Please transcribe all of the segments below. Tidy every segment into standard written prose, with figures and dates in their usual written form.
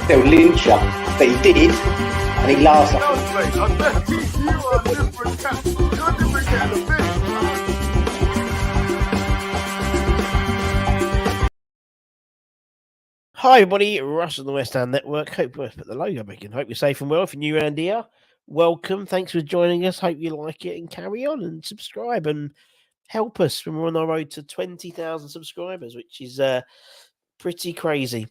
they'll lynch you. But he did, and he laughs at Hi everybody, Russ on the West Ham Network. Hope we put the logo back in. Hope you're safe and well. If you're new around here, welcome. Thanks for joining us. Hope you like it and carry on and subscribe and help us when we're on our road to 20,000 subscribers, which is pretty crazy.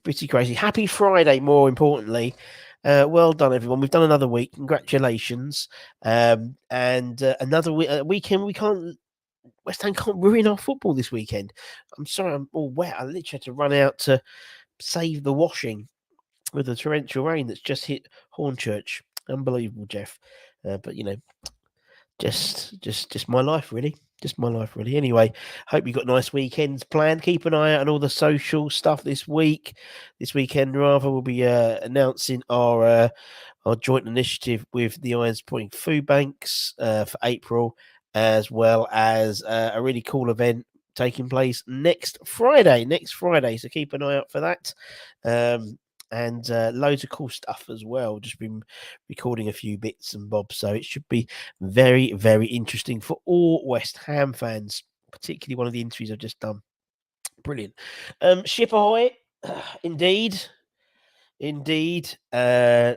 Happy Friday, more importantly. Well done, everyone. We've done another week. Congratulations. And another weekend. West Ham can't ruin our football this weekend. I'm sorry, I'm all wet. I literally had to run out to save the washing with the torrential rain that's just hit Hornchurch. Unbelievable, Jeff. But you know, just my life, really. Just my life, really. Anyway, hope you got nice weekends planned. Keep an eye out on all the social stuff this weekend. Rather, we'll be announcing our joint initiative with the Irons Point Food Banks for April, as well as a really cool event taking place next Friday. So keep an eye out for that. And loads of cool stuff as well. Just been recording a few bits and bobs, so it should be very, very interesting for all West Ham fans, particularly one of the interviews I've just done. Brilliant. Ship ahoy! Indeed. Shantaram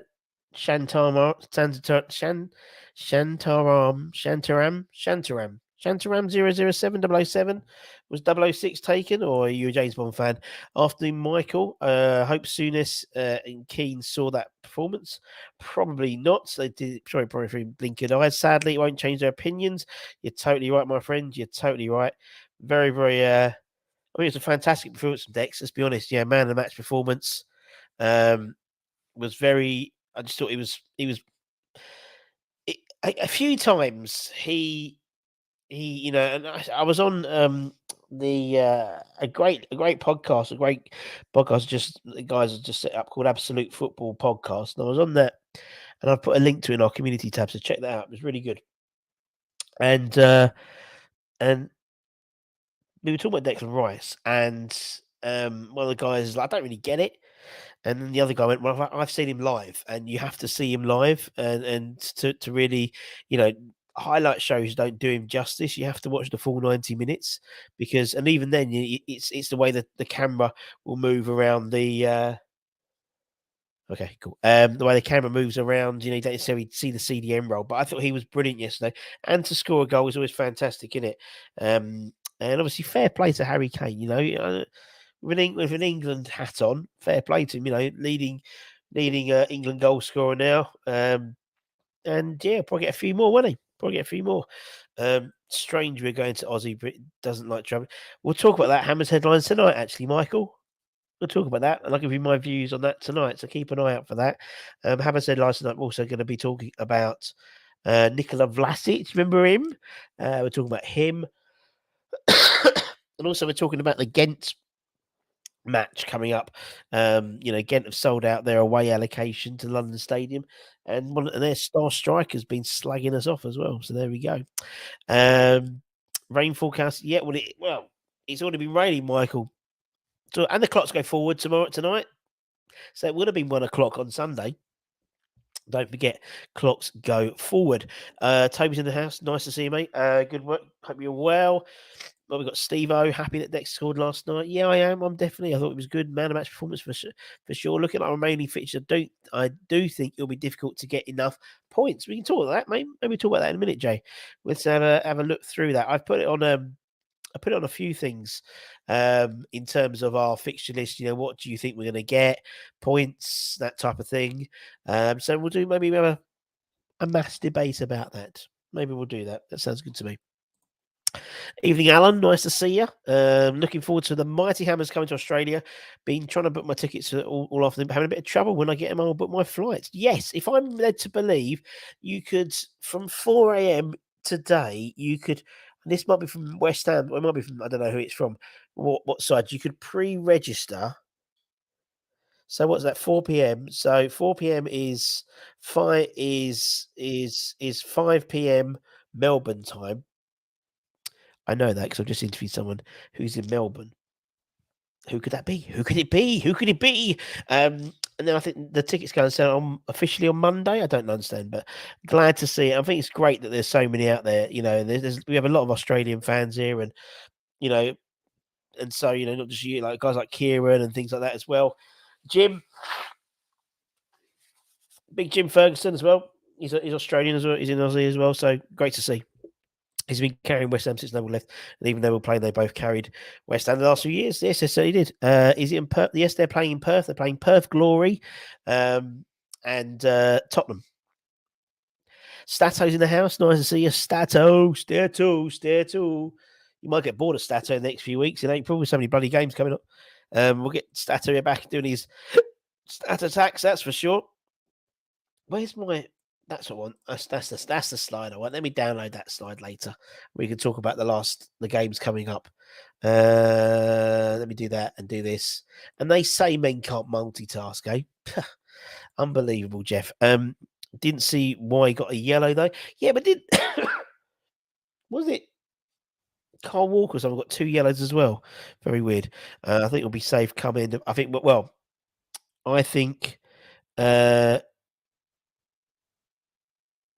007 was 006 taken, or are you a James Bond fan? Afternoon, Michael. Hope Souness and Keane saw that performance. Probably not. They did. Sorry, probably through blinkered eyes. Sadly, it won't change their opinions. You're totally right, my friend. You're totally right. Very, very. I mean, it's a fantastic performance from Dex. Let's be honest. Yeah, man of the match performance. Was very. I just thought he was. A few times he you know, and I was on a great podcast just the guys have just set up called Absolute Football Podcast, and I was on that, and I've put a link to it in our community tab, so check that out. It was really good. And we were talking about Declan Rice, and one of the guys is like, I don't really get it. And then the other guy went, well, I've seen him live, and you have to see him live, and to really, you know, highlight shows don't do him justice. You have to watch the full 90 minutes because, and even then, it's the way that the camera will move around the. Okay, cool. The way the camera moves around, you know, you don't necessarily see the CDM roll, but I thought he was brilliant yesterday, and to score a goal is always fantastic, isn't it? And obviously, fair play to Harry Kane. You know. With an England hat on, fair play to him. You know, leading England goal scorer now. And yeah, probably get a few more, won't he? Probably get a few more. Strange we're going to Aussie, but doesn't like traveling. We'll talk about that Hammers headlines tonight, actually, Michael. We'll talk about that, and I'll give you my views on that tonight. So keep an eye out for that. Hammers headlines tonight. I'm also going to be talking about Nikola Vlasic. Remember him? We're talking about him, and also we're talking about the Ghent match coming up. You know, Ghent have sold out their away allocation to London Stadium, and one of their star strikers been slagging us off as well. So there we go. Rain forecast. Yeah, well, it's already been raining, Michael. So, and the clocks go forward tonight. So it would have been 1 o'clock on Sunday. Don't forget, clocks go forward. Toby's in the house. Nice to see you, mate. Good work. Hope you're well. Well, we've got Steve-O. Happy that Dex scored last night. Yeah, I am. I thought it was good. Man of match performance for sure. Looking at our remaining fixture, I do think it'll be difficult to get enough points. We can talk about that, mate. Maybe talk about that in a minute, Jay. Let's have a look through that. I've put it on a few things in terms of our fixture list. You know, what do you think we're going to get? Points, that type of thing. So we'll do maybe have a mass debate about that. Maybe we'll do that. That sounds good to me. Evening, Alan. Nice to see you. Looking forward to the Mighty Hammers coming to Australia. Been trying to book my tickets all off them, having a bit of trouble. When I get them, I'll book my flights. Yes, if I'm led to believe, you could, from 4 a.m. today, you could, and this might be from West Ham, or it might be from, I don't know who it's from, what side, you could pre-register. So what's that? 4 p.m. So 4 p.m. is 5 p.m. Melbourne time. I know that because I've just interviewed someone who's in Melbourne. Who could that be? Who could it be? And then I think the tickets go on sale officially on Monday. I don't understand, but glad to see it. I think it's great that there's so many out there. We have a lot of Australian fans here, and you know, and so not just you, like guys like Kieran and things like that as well. Jim, big Jim Ferguson as well. He's Australian as well. He's in Aussie as well. So great to see. He's been carrying West Ham since Neville left, and even though we're playing, they both carried West Ham the last few years. Yes, they certainly did. Is it in Perth? Yes, they're playing in Perth. They're playing Perth Glory, and Tottenham. Stato's in the house. Nice to see you, Stato. You might get bored of Stato in the next few weeks in April with so many bloody games coming up. We'll get Stato here back doing his stat attacks. That's for sure. Where's my? That's what I want. That's the slide I want. Let me download that slide later. We can talk about the games coming up. Let me do that and do this. And they say men can't multitask, eh? Unbelievable, Jeff. Didn't see why he got a yellow though. Yeah, but did was it Carl Walker? So I've got 2 yellows as well. Very weird. I think it'll be safe coming. I think. Well, I think.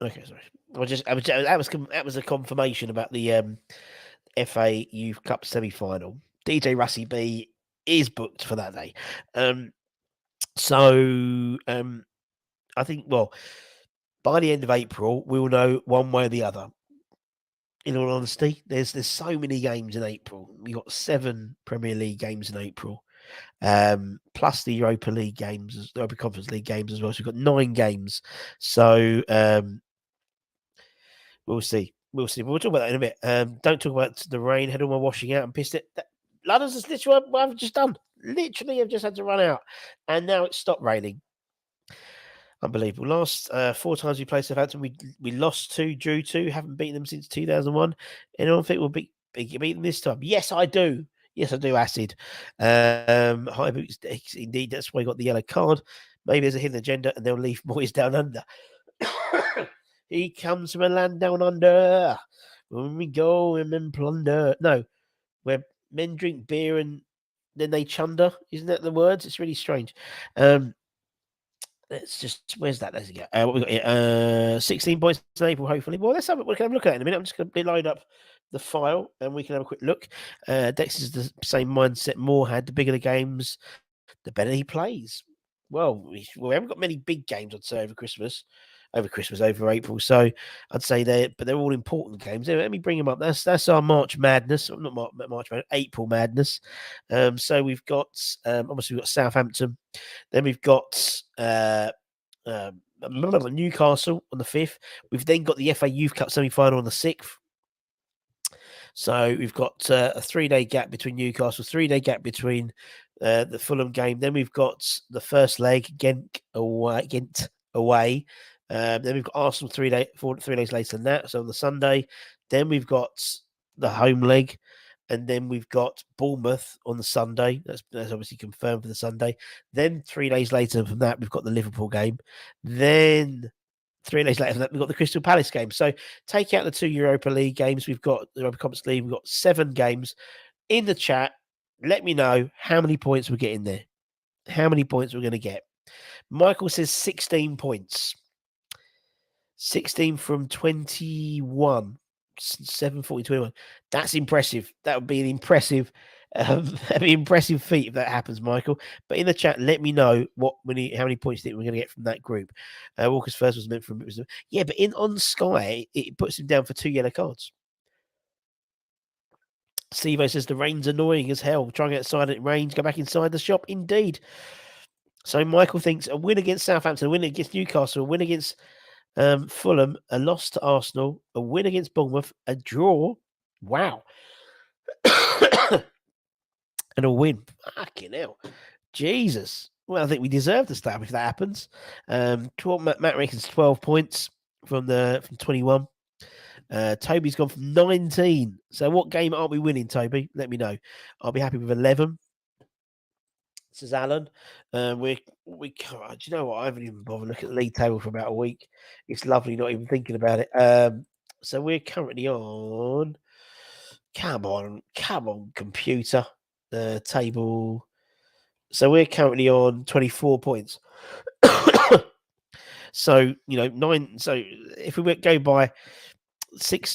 Okay, sorry. That was a confirmation about the FA Youth Cup semi-final. DJ Russie B is booked for that day. I think by the end of April we'll know one way or the other. In all honesty, there's so many games in April. We got 7 Premier League games in April. Plus the Europa League games, the Europa Conference League games as well. So we've got 9 games. So we'll see. We'll talk about that in a bit. Don't talk about the rain. Had all my washing out and pissed it. London's just literally what I've just done. Literally, I've just had to run out, and now it's stopped raining. Unbelievable. Last 4 times we played Southampton, we lost 2, drew 2, haven't beaten them since 2001. Anyone think we'll beat them this time? Yes, I do. Yes, I do, Acid. High boots, indeed. That's why he got the yellow card. Maybe there's a hidden agenda and they'll leave boys down under. He comes from a land down under. When we go and men plunder. No, where men drink beer and then they chunder. Isn't that the words? It's really strange. Let's just, where's that? There's go. What we got here? 16 points in April, hopefully. Well, let's have a look at it in a minute. I'm just going to load up the file and we can have a quick look. Dex is the same mindset Moore had. The bigger the games, the better he plays. Well, we haven't got many big games, I'd say, over April. So I'd say they're all important games. Let me bring them up. That's our March Madness, not March Madness, April Madness. So we've got obviously we've got Southampton. Then we've got Newcastle on the 5th. We've then got the FA Youth Cup semi-final on the 6th. So we've got a 3-day gap between Newcastle, 3-day gap between the Fulham game. Then we've got the first leg, Ghent away. Then we've got Arsenal 3 days later than that. So on the Sunday. Then we've got the home leg. And then we've got Bournemouth on the Sunday. That's obviously confirmed for the Sunday. Then 3 days later from that, we've got the Liverpool game. Then 3 days later from that, we've got the Crystal Palace game. So take out the 2 Europa League games. We've got the Europa Conference League. We've got 7 games. In the chat, let me know how many points we're getting there. How many points we're going to get. Michael says 16 points. 16 from 21. 7-40-21. That's impressive. That would be an impressive impressive feat if that happens, Michael. But in the chat, let me know how many points you think we're going to get from that group. Walker's first was meant for him. Yeah, but on Sky, it puts him down for 2 yellow cards. Stevo says the rain's annoying as hell. Try and get outside it rains, go back inside the shop. Indeed. So Michael thinks a win against Southampton, a win against Newcastle, a win against Fulham, a loss to Arsenal, a win against Bournemouth, a draw. Wow. And a win. Fucking hell. Jesus. Well, I think we deserve the stab if that happens. Matt reckons 12 points from 21. Toby's gone from 19. So what game aren't we winning, Toby? Let me know. I'll be happy with 11. Says Alan. Do you know what? I haven't even bothered looking at the league table for about a week. It's lovely not even thinking about it. So we're currently on. Come on, computer. Table. So we're currently on 24 points. So, nine. So if we go by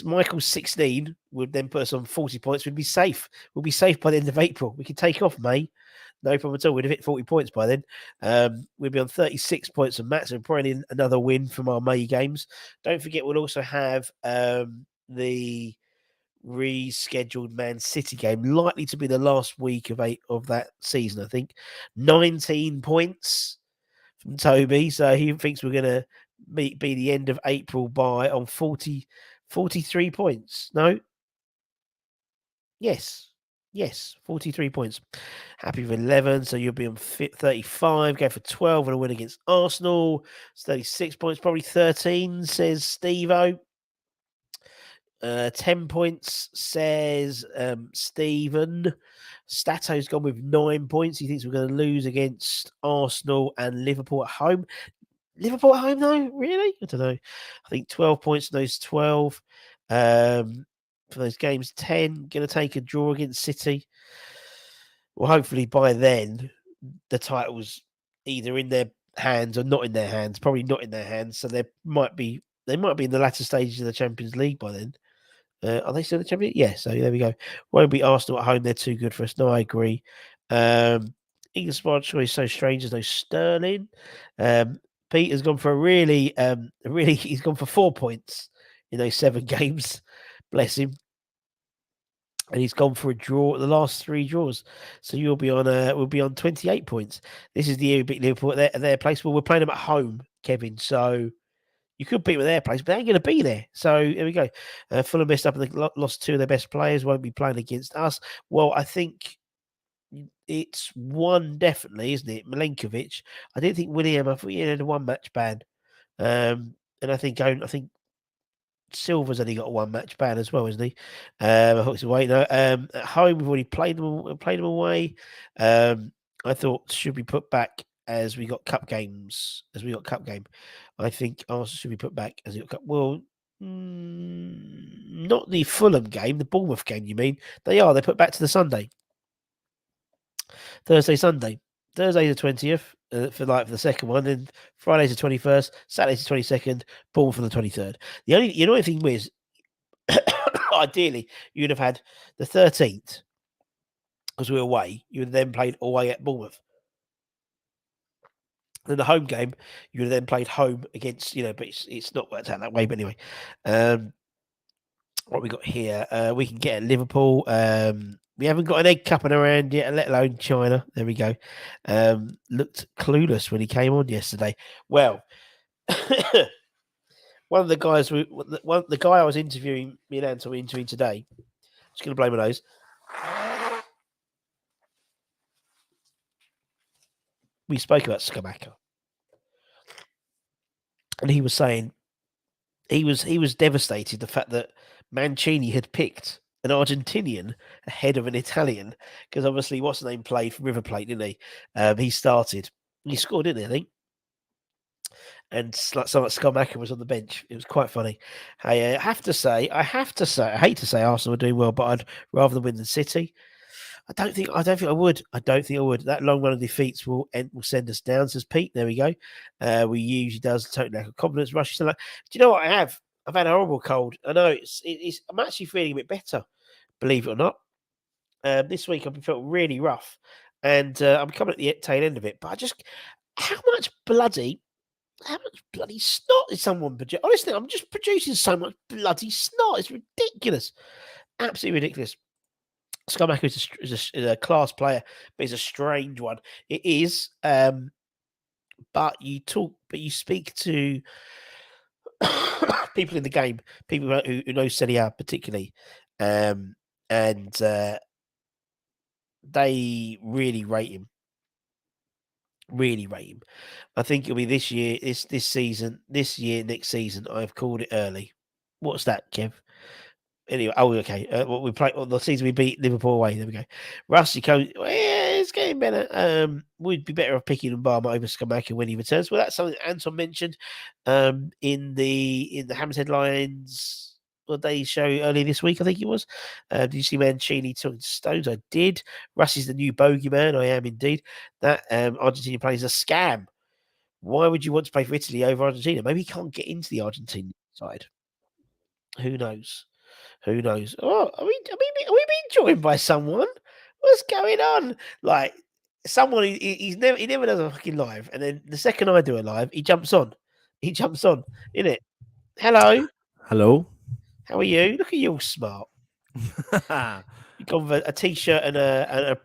Michael's 16 would then put us on 40 points. We'd be safe. We'll be safe by the end of April. We can take off May. No problem at all. We'd have hit 40 points by then. We'd be on 36 points from Matt, so probably need another win from our May games. Don't forget, we'll also have the rescheduled Man City game, likely to be the last week of that season, I think. 19 points from Toby, so he thinks we're going to be the end of April on 43 points. No? Yes, 43 points. Happy with 11, so you'll be on 35. Go for 12 and a win against Arsenal. It's 36 points, probably 13, says Steve-O. 10 points, says Stephen. Stato's gone with 9 points. He thinks we're going to lose against Arsenal and Liverpool at home. Liverpool at home, though? Really? I don't know. I think 12 points in those 12. For those games, 10. Going to take a draw against City. Well, hopefully by then, the title's either in their hands or not in their hands. Probably not in their hands. So they might be in the latter stages of the Champions League by then. Are they still the champion? Yeah, so there we go. Won't be Arsenal at home. They're too good for us. No, I agree. England's squad choice so strange. There's no Sterling. Peter's gone for he's gone for 4 points in those 7 games. Bless him. And he's gone for a draw, the last 3 draws. So we'll be on 28 points. This is the year we beat Liverpool at their place. Well, we're playing them at home, Kevin. So you could beat them at their place, but they ain't going to be there. So here we go. Fulham messed up and they lost 2 of their best players. Won't be playing against us. Well, I think it's one definitely, isn't it? Milenkovic. I didn't think William. I thought he had a 1-match ban. And I think Silva's only got a 1-match ban as well, isn't he? I thought it's away. No, at home we've already played them away. I thought should be put back as we got cup games. I think Arsenal should be put back as we got cup. Well, not the Fulham game, the Bournemouth game. You mean they are? They put back to the Sunday, Sunday. Thursday the 20th for the second one, then Friday's the 21st, Saturday's the 22nd, Bournemouth for the 23rd. The only thing was, ideally, you'd have had the 13th because we were away. You would have then played away at Bournemouth. Then the home game, you would have then played home against, but it's not worked out that way. But anyway, what we got here, we can get at Liverpool. We haven't got an egg cupping around yet, let alone China. There we go. Looked clueless when he came on yesterday. Well, one of the guys, the guy I was interviewing, me and Anton were interviewing today, just going to blow my nose. We spoke about Skamaka. And he was saying he was devastated the fact that Mancini had picked an Argentinian ahead of an Italian, because obviously what's the name played for River Plate, didn't he? He started. He scored, didn't he, I think? And Skamaka was on the bench. It was quite funny. I have to say, I hate to say Arsenal are doing well, but I'd rather them win than City. I don't think I would. That long run of defeats will send us down, says Pete. There we go. We usually does total lack of confidence. Rush. Do you know what I have? I've had a horrible cold. I know I'm actually feeling a bit better, believe it or not. This week I've felt really rough, and I'm coming at the tail end of it. But how much bloody snot is someone producing? Honestly, I'm just producing so much bloody snot. It's ridiculous. Absolutely ridiculous. Skamaka is a class player, but he's a strange one. It is, but you speak to people in the game, people who know Serie A particularly, and they really rate him. Really rate him. I think it'll be this year, this season, next season. I've called it early. What's that, Kev? Anyway, okay. We play the season we beat Liverpool away. There we go. Rusty comes. Well, yeah, it's getting better. We'd be better off picking Mbama over Skamaka when he returns. Well, that's something Anton mentioned in the Hammers headlines. What they show earlier this week, I think it was. Did you see Mancini talking to Stones? I did. Rusty's the new bogeyman. I am indeed. That Argentina play is a scam. Why would you want to play for Italy over Argentina? Maybe he can't get into the Argentine side. Who knows? Who knows? Oh, are we being joined by someone? What's going on? Like someone he never does a fucking live, and then the second I do a live, he jumps on. He jumps on, innit? Hello, Hello. how are you? Look at you, all smart. You've gone with a t-shirt and a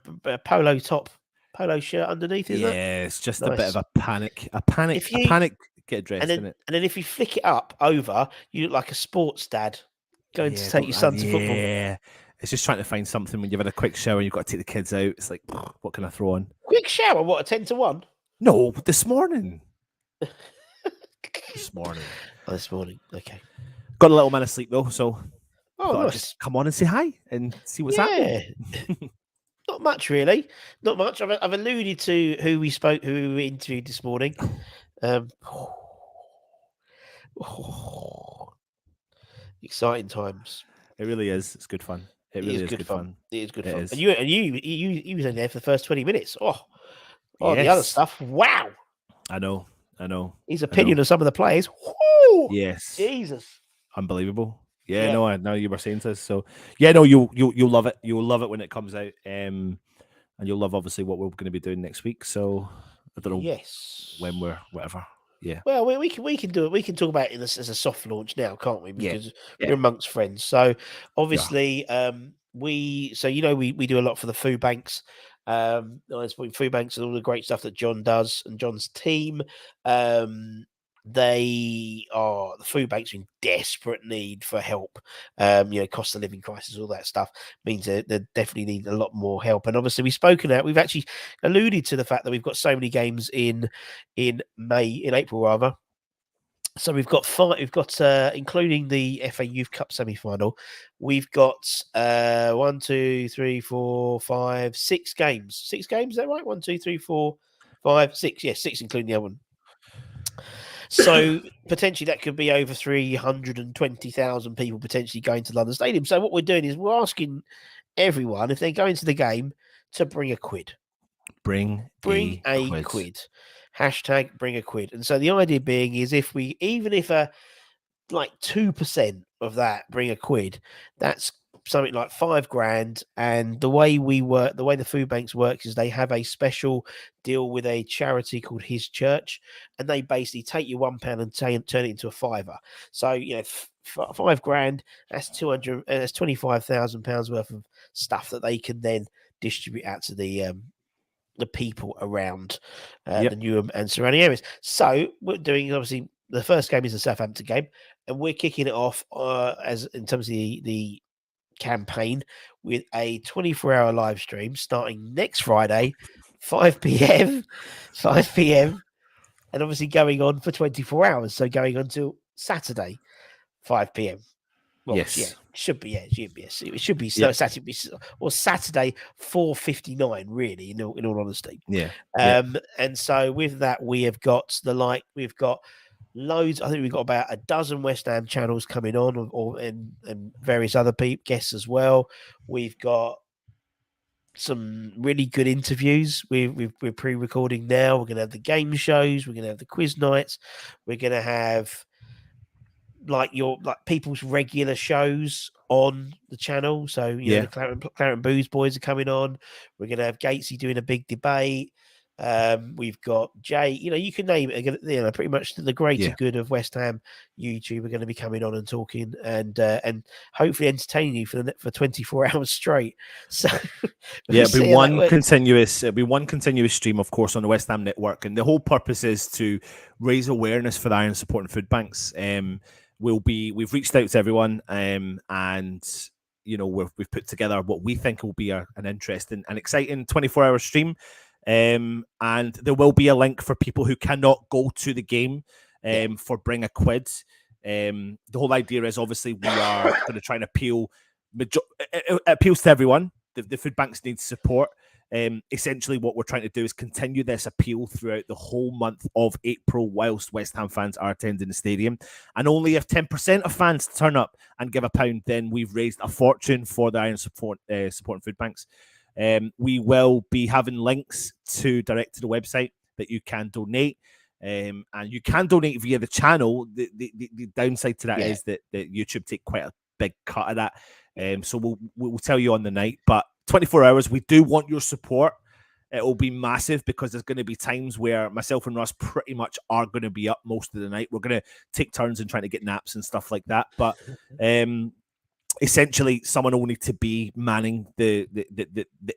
polo top, polo shirt underneath, isn't it? Yeah, it's just a bit Nice. of a panic. A panic get dressed in it. And then if you flick it up over, you look like a sports dad going to take your son to football. Yeah. It's just trying to find something when you've had a quick shower and you've got to take the kids out. It's like, what can I throw on? Quick shower, what, a 10 to 1? No, this morning. This morning. Oh, this morning. Okay. Got a little man of sleep though, so Oh, thought I'd nice. just come on and say hi and see what's happening. Not much, really. Not much. I've alluded to who we interviewed this morning. Exciting times. It really is. It's good fun. It really is good fun. It is good It fun. is. And you was only there for the first 20 minutes. The other Yes. stuff. Wow. I know. His opinion of some of the players. Whoo! Yes. Jesus. Unbelievable. Yeah, Yeah. no, I know you were saying this. So yeah, no, you'll love it. You'll love it when it comes out. And you'll love obviously what we're going to be doing next week. So I don't know Yes. when we're whatever. Yeah. Well, we can do it. We can talk about it as a soft launch now, can't we? Because Yeah. we're amongst friends. So obviously, we do a lot for the food banks. Food banks and all the great stuff that John does and John's team. The food banks are in desperate need for help. Cost of living crisis, all that stuff means they definitely need a lot more help. And obviously, we've actually alluded to the fact that we've got so many games in April rather. So we've got including the FA Youth Cup semi-final, we've got 1, 2, 3, 4, 5, 6 games. 6 games, is that right? 1, 2, 3, 4, 5, 6. Yeah, 6 including the other one. So potentially that could be over 320,000 people potentially going to London Stadium. So what we're doing is we're asking everyone if they're going to the game to bring a quid. Bring a quid. Hashtag bring a quid. And so the idea being is even if 2% of that bring a quid, that's something like $5,000. And the way the food banks works is they have a special deal with a charity called His Church, and they basically take your £1 and turn it into a fiver. So $5,000, that's £25,000 worth of stuff that they can then distribute out to the people around the Newham and surrounding areas. So we're doing, obviously, the first game is the Southampton game, and we're kicking it off as in terms of the campaign with a 24-hour live stream starting next Friday, 5 p.m. 5 p.m. and obviously going on for 24 hours. So going on till Saturday, 5 p.m. Well, yes. Yeah, it should be. It should be Saturday or Saturday 4:59. Really, in all honesty. Yeah. And so with that, we've got loads. I think we've got about a dozen West Ham channels coming on, and various other guests as well. We've got some really good interviews. We're pre-recording now. We're going to have the game shows. We're going to have the quiz nights. We're going to have people's regular shows on the channel. So the Claret Booze boys are coming on. We're going to have Gatesy doing a big debate. We've got Jay. You can name it. Pretty much the greater good of West Ham YouTube are going to be coming on and talking and hopefully entertaining you for 24 hours straight. So it'll be one continuous stream, of course, on the West Ham network, and the whole purpose is to raise awareness for the Iron Support and Food Banks. We've reached out to everyone, and we've put together what we think will be an interesting and exciting 24-hour stream. And there will be a link for people who cannot go to the game for Bring a Quid. The whole idea is obviously we are going to try and appeals to everyone. The food banks need support. Essentially what we're trying to do is continue this appeal throughout the whole month of April whilst West Ham fans are attending the stadium. And only if 10% of fans turn up and give £1, then we've raised a fortune for the Iron Support and Food Banks. We will be having links direct to the website that you can donate. And you can donate via the channel. The downside to that is that YouTube take quite a big cut of that. So we'll tell you on the night. But 24 hours, we do want your support. It'll be massive because there's going to be times where myself and Russ pretty much are going to be up most of the night. We're going to take turns and trying to get naps and stuff like that. But essentially, someone will need to be manning the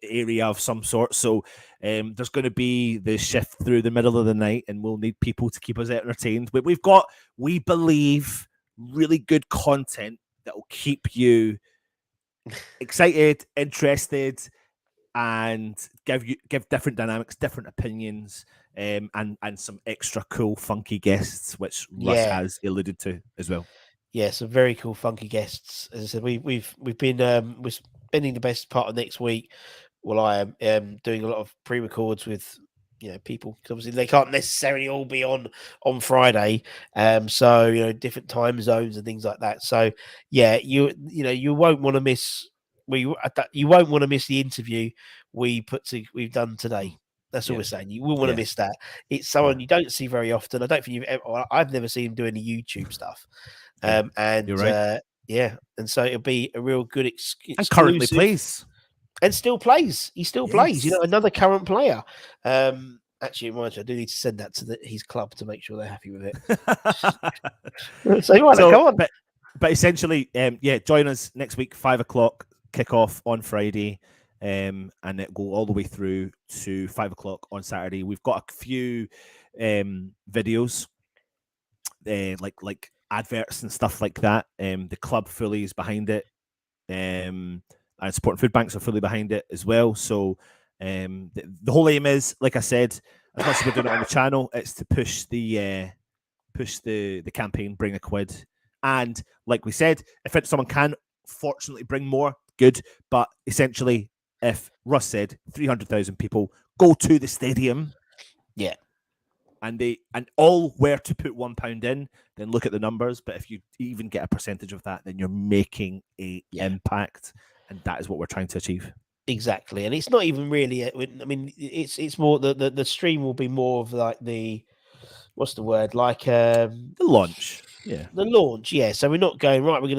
area of some sort. So there's going to be the shift through the middle of the night, and we'll need people to keep us entertained. But we've got, we believe, really good content that will keep you excited, interested, and give different dynamics, different opinions, and some extra cool, funky guests, which Russ has alluded to as well. Yeah, some very cool, funky guests. As I said, we've been we're spending the best part of next week. Well, I am doing a lot of pre-records with people, because obviously they can't necessarily all be on Friday. So different time zones and things like that. So yeah, you won't want to miss. You won't want to miss the interview we've done today. That's all we're saying. You will want to miss that. It's someone you don't see very often. I don't think I've never seen him do any YouTube stuff. And you're right. And so it'll be a real good exclusive. And currently plays. And still plays. He still plays. Another current player. Actually, mind you, I do need to send that to his club to make sure they're happy with it. So come on. But essentially, join us next week, 5:00 kickoff on Friday, and it go all the way through to 5:00 on Saturday. We've got a few videos, like adverts and stuff like that. The club fully is behind it, and Supporting Food Banks are fully behind it as well. So the whole aim is, like I said, as much as we're doing it on the channel, it's to push the campaign, bring a quid. And like we said, if someone can fortunately bring more, good. But essentially, if Russ said 300,000 people go to the stadium, and all were to put £1 in, then look at the numbers. But if you even get a percentage of that, then you're making an impact, and that is what we're trying to achieve. Exactly, and it's not even really. I mean, it's more the stream will be more of like the, what's the word, like the launch. Yeah, the launch. Yeah, so we're not going right. We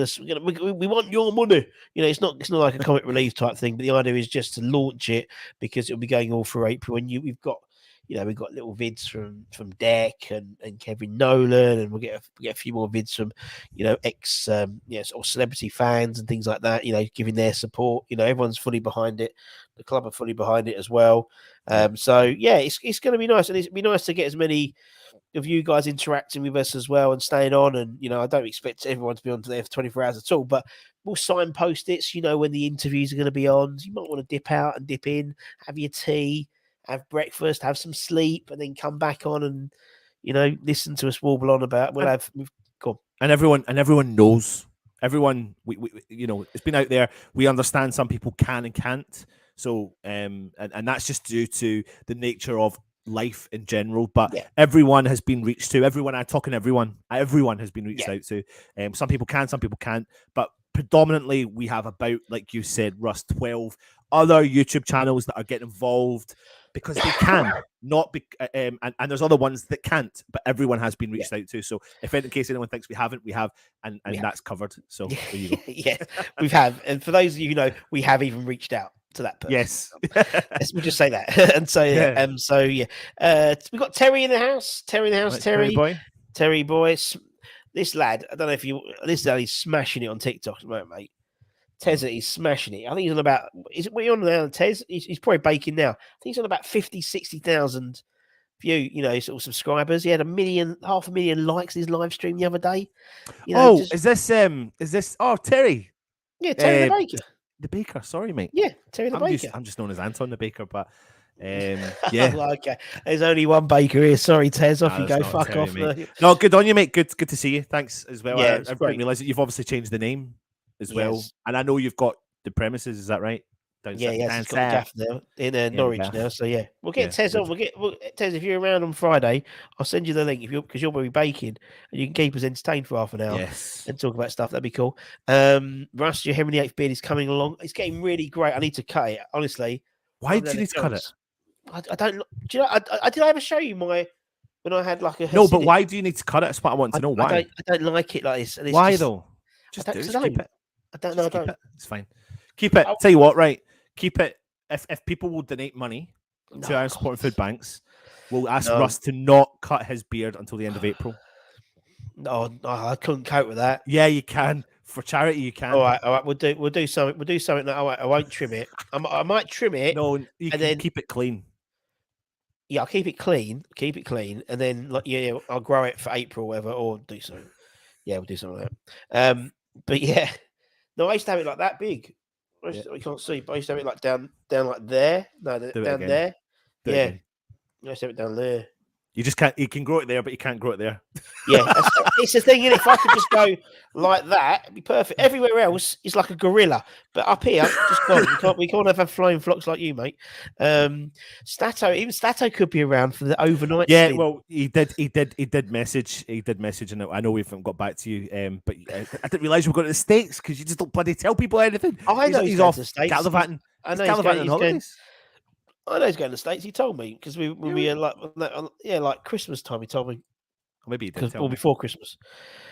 want your money. It's not like a comic relief type thing. But the idea is just to launch it, because it'll be going all through April. And we've got little vids from Deck and Kevin Nolan, and we'll get a few more vids from ex or celebrity fans and things like that. Giving their support. Everyone's fully behind it. The club are fully behind it as well. So yeah, it's going to be nice, and it'd be nice to get as many of you guys interacting with us as well and staying on. And I don't expect everyone to be on there for 24 hours at all, but we'll signpost it so when the interviews are going to be on. So you might want to dip out and dip in, have your tea, have breakfast, have some sleep, and then come back on and listen to us warble on about. And everyone knows. Everyone, we it's been out there. We understand some people can and can't. So and that's just due to the nature of life in general. But everyone has been reached to. Everyone has been reached out to. Some people can, some people can't. But predominantly, we have about, like you said, Russ, 12 other YouTube channels that are getting involved because they can, and there's other ones that can't, but everyone has been reached out to. So if in case anyone thinks we haven't, we have, and that's covered. So there you go. Yeah, we have. And for those of you who know, we have even reached out to that person. Yes. We'll just say that. And so we've got Terry in the house. Right, Terry boy. This lad, I don't know this lad is smashing it on TikTok at the moment, mate. Tez, he's smashing it. I think he's on about, what are you on now, Tez? He's probably baking now. I think he's on about 50, 60,000 sort of subscribers. He had 500,000 likes in his live stream the other day. Is this Terry? Yeah, Terry the Baker. The Baker, sorry, mate. Yeah, Terry the Baker. I'm just known as Anton the Baker, but yeah. Okay. There's only one Baker here. Sorry, Tez. Off you go. Fuck Terry, off. Mate. No, good on you, mate. Good to see you. Thanks as well. Yeah, I didn't realise that you've obviously changed the name as well. And I know you've got the premises, is that right? He's got the gaff now in Norwich now. So yeah, we'll get Tez on. Tez, if you're around on Friday, I'll send you the link because you'll be baking and you can keep us entertained for half an hour and talk about stuff. That'd be cool. Russ, your Henry VIII beard is coming along. It's getting really great. I need to cut it, honestly. Why do you need to cut it? I don't. Do you know? Did I ever show you my when I had like a No, but Hasidic, why do you need to cut it? That's what I want to know. Why? I don't like it like this. And it's Why just, though? Just do it. Just keep it. I don't know. Just I keep don't. it. It's fine. Keep it. Tell you what, right? Keep it. If people will donate money to Iron Support and Food Banks, we'll ask Russ to not cut his beard until the end of April. No, I couldn't cope with that. Yeah, you can. For charity, you can. All right. We'll do something. We'll do something that I won't trim it. I might trim it. No, you can then keep it clean. Yeah, I'll keep it clean, and then I'll grow it for April, or whatever, or do something. Yeah, we'll do something like that. But yeah, no, I used to have it like that big. You can't see, but I used to have it like down like there. No, down there. Yeah, I used to have it down there. You just can't. You can grow it there, but you can't grow it there. Yeah, it's the thing. If I could just go like that, it'd be perfect. Everywhere else is like a gorilla, but up here, just gone. We can't have flying flocks like you, mate. Stato could be around for the overnight. Yeah, stint. well, he did message, and I know we haven't got back to you. But I didn't realize we were going to the States because you just don't bloody tell people anything. I know he's off to the States. gallivanting. I know he's gallivanting on holidays. I know he's going to the States. He told me because we like Christmas time. He told me. Maybe he did tell me. Before Christmas.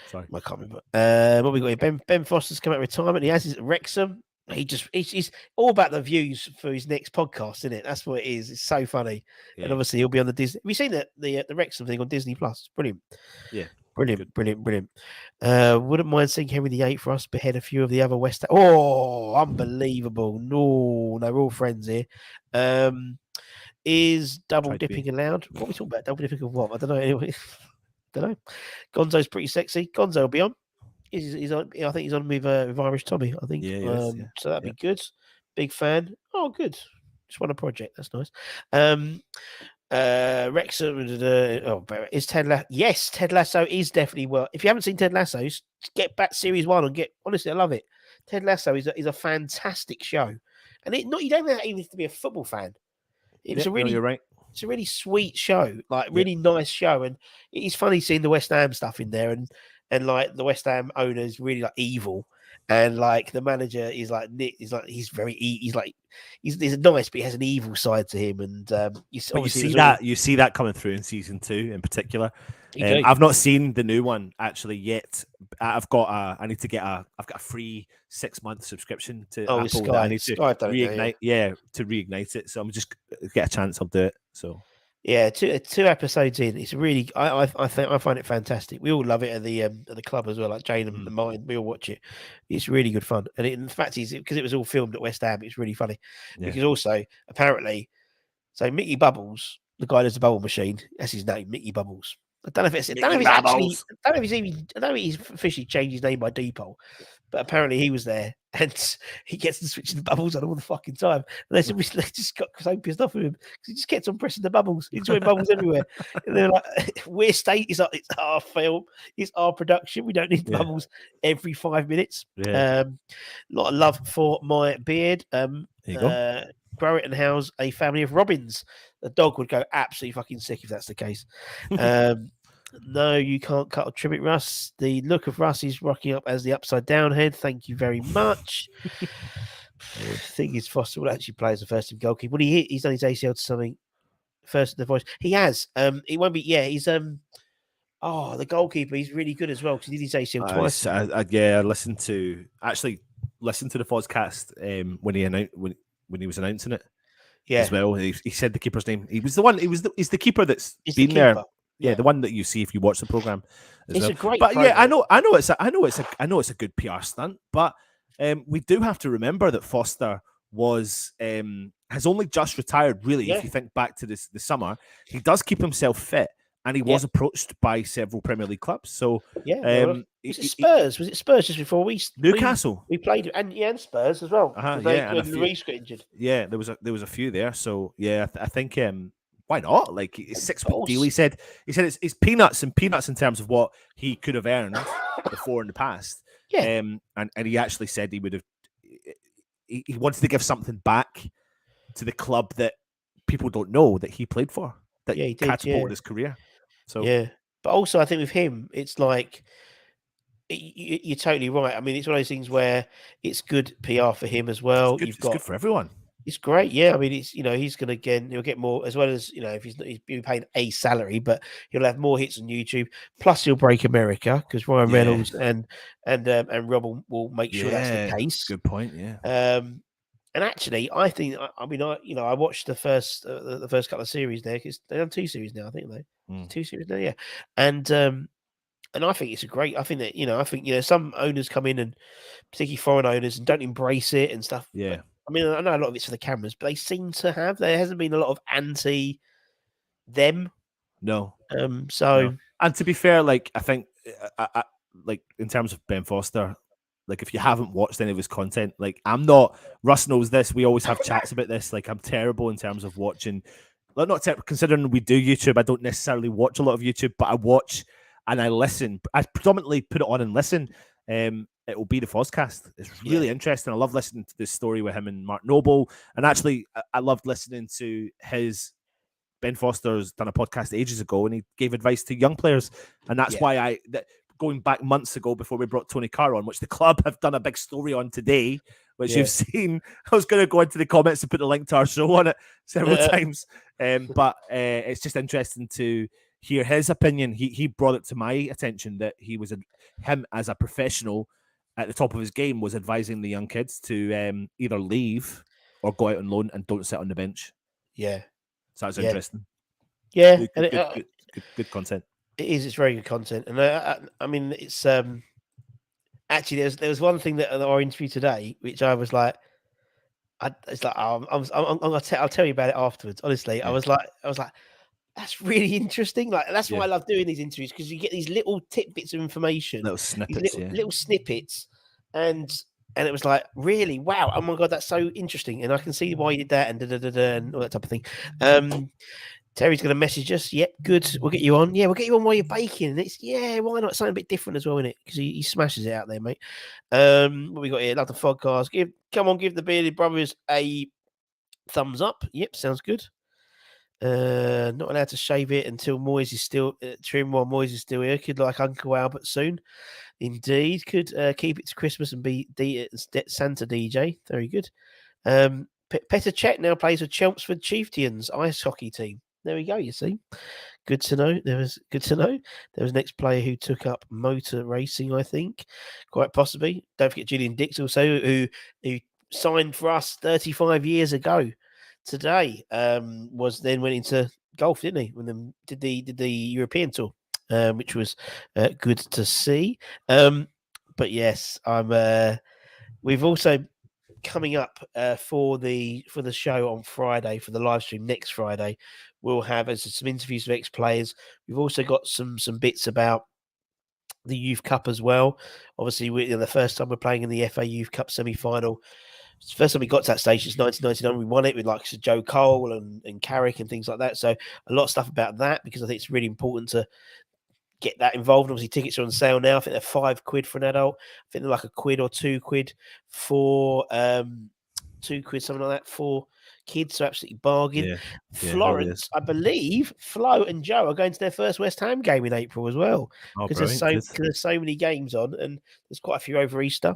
Sorry, I can't remember. What we got here? Ben Foster's come out of retirement. He has his Wrexham. He's all about the views for his next podcast, isn't it? That's what it is. It's so funny, and obviously he'll be on the Disney. Have you seen the Wrexham thing on Disney Plus? It's brilliant. Yeah, brilliant. Wouldn't mind seeing Henry VIII for us behead a few of the other West. Oh, unbelievable! No, we're all friends here. Is double dipping allowed? What are we talking about? Double dipping of what? I don't know. Anyway, don't know. Gonzo's pretty sexy. Gonzo will be on. He's on. I think he's on with Irish Tommy. I think. So that'd be good. Big fan. Oh, good. Just won a project. That's nice. Wrexham. Is Ted Lasso? Yes, Ted Lasso is definitely well. If you haven't seen Ted Lasso, get back series 1 and get. Honestly, I love it. Ted Lasso is a fantastic show, and you don't even have to be a football fan. It's you're right. It's a really sweet show, like really nice show, and it's funny seeing the West Ham stuff in there, and like the West Ham owner is really like evil, and like the manager is like Nick. He's nice, but he has an evil side to him, and you see that coming through in season 2 in particular. I've not seen the new one actually yet. I've got a free 6-month subscription to Apple. Sky. I need to reignite, to reignite it. So I'm just get a chance. I'll do it. So yeah, two episodes in, it's really. I find it fantastic. We all love it at the club as well. Like Jane and mine, we all watch it. It's really good fun, and in fact, because it was all filmed at West Ham, it's really funny. Because also apparently, so Mickey Bubbles, the guy that's the bubble machine, that's his name, Mickey Bubbles. I don't know if he's officially changed his name by Depot, but apparently he was there and he gets to switch the bubbles on all the fucking time. And they just got so pissed off with him because he just kept on pressing the bubbles, enjoying bubbles everywhere. And they're like, "We're state is like it's our film, it's our production. We don't need bubbles every 5 minutes." A lot of love for my beard. There you go. Grow it and house a family of robins. The dog would go absolutely fucking sick if that's the case. No, you can't cut or trim it, Russ. The look of Russ is rocking up as the upside down head. Thank you very much. I think his Foster will actually play as a first team goalkeeper. When he's done his ACL to something first in the voice. He has. He won't be. Yeah, he's the goalkeeper. He's really good as well because he did his ACL twice. I listened to the Fozcast when he was announcing it. Yeah, as well. He said the keeper's name. He was the one. He's the keeper that's been there. Yeah, the one that you see if you watch the program. It's a great. But program. Yeah, I know it's a good PR stunt. But we do have to remember that Foster has only just retired. Really, if you think back to the summer, he does keep himself fit, and he was approached by several Premier League clubs. So was it Spurs? Was it Spurs just before Newcastle? We played and Spurs as well. When Reece got injured. Yeah, there was a few there. So yeah, I think. Why not? Like it's 6-week deal. He said it's peanuts in terms of what he could have earned before in the past. Yeah. And he actually said he would have. He wanted to give something back to the club that people don't know that he played for. That he catapulted his career. So yeah, but also I think with him, it's like you're totally right. I mean, it's one of those things where it's good PR for him as well. It's good for everyone. It's great, yeah. I mean, it's he's going to he'll get more as well as if he's being paid a salary, but he'll have more hits on YouTube. Plus, he'll break America because Ryan Reynolds and Rob will make sure that's the case. Good point. Yeah. And actually, I think I watched the first couple of series there because they're on 2 series now. I think they 2 series now, yeah. And I think it's a great. I think that I think some owners come in and particularly foreign owners and don't embrace it and stuff. Yeah. But, I mean, I know a lot of it's for the cameras, but they seem to have. There hasn't been a lot of anti them. No. So, and to be fair, like I think, like in terms of Ben Foster, like if you haven't watched any of his content, like I'm not. Russ knows this. We always have chats about this. Like I'm terrible in terms of watching. Like considering we do YouTube, I don't necessarily watch a lot of YouTube, but I watch and I listen. I predominantly put it on and listen. It will be the Fozcast. It's really interesting. I love listening to this story with him and Mark Noble. And actually, I loved listening to his. Ben Foster's done a podcast ages ago, and he gave advice to young players. And that's why going back months ago before we brought Tony Carr on, which the club have done a big story on today, which you've seen. I was going to go into the comments and put the link to our show on it several times. But it's just interesting to hear his opinion. He brought it to my attention that him as a professional at the top of his game was advising the young kids to either leave or go out on loan and don't sit on the bench. Yeah. So that's interesting. Yeah. Good content. It is. It's very good content. And I mean, it's actually there was one thing that in our interview today, which I was like, it's like I'll tell you about it afterwards. Honestly, I was like, that's really interesting. Like that's why I love doing these interviews because you get these little tidbits of information, little snippets, little snippets, and it was like really wow. Oh my god, that's so interesting, and I can see why you did that and all that type of thing. Terry's going to message us. Yep, good. We'll get you on. Yeah, we'll get you on while you're baking. And it's why not something a bit different as well, innit? Because he smashes it out there, mate. What we got here? Love the podcast. Give the Bearded Brothers a thumbs up. Yep, sounds good. Not allowed to shave it until Moyes is still trim while Moyes is still here. Could like Uncle Albert soon. Indeed. Could keep it to Christmas and be Santa DJ. Very good. Petr Cech now plays for Chelmsford Chieftains ice hockey team. There we go, you see. Good to know. There was the next player who took up motor racing, I think. Quite possibly. Don't forget Julian Dix also, who signed for us 35 years ago. Today was then went into golf, didn't he? When they did the European tour, which was good to see. But yes, we've also coming up for the show on Friday, for the live stream next Friday, we'll have some interviews with ex-players. We've also got some bits about the Youth Cup as well. Obviously, the first time we're playing in the FA Youth Cup semi-final. It's the first time we got to that stage since 1999. We won it with like Joe Cole and Carrick and things like that. So a lot of stuff about that because I think it's really important to get that involved. Obviously, tickets are on sale now. I think they're £5 for an adult. I think they're like £1 or £2 for £2, something like that for kids. So absolutely bargain. Yeah, Florence, I believe, Flo and Joe are going to their first West Ham game in April as well because there's so many games on and there's quite a few over Easter.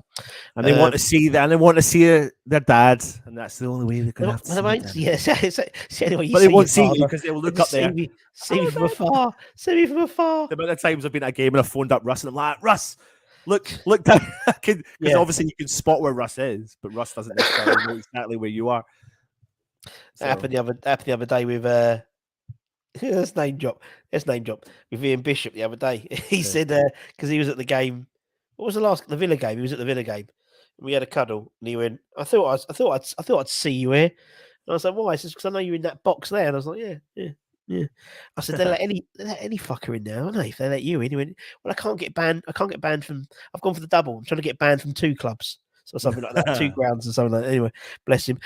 And they want to see that, and they want to see their dad, and that's the only way they can have to see yes, but they won't see you because they will look up there. See me from afar. See me from afar. The amount of times I've been at a game and I've phoned up Russ and I'm like, Russ, look down. Because obviously you can spot where Russ is, but Russ doesn't necessarily know exactly where you are. So. Happened the other day with let's name drop with Ian Bishop the other day. He said because he was at the game. What was the Villa game? He was at the Villa game. We had a cuddle, and he went, "I thought I'd see you here." And I was like, "Why?" He says, "Because I know you're in that box there." And I was like, "Yeah." I said, "They let any fucker in now, don't they? If they let you in." He went, "Well, I can't get banned from. I've gone for the double. I'm trying to get banned from 2 clubs." So something like that, 2 grounds or something like that. Anyway, bless him.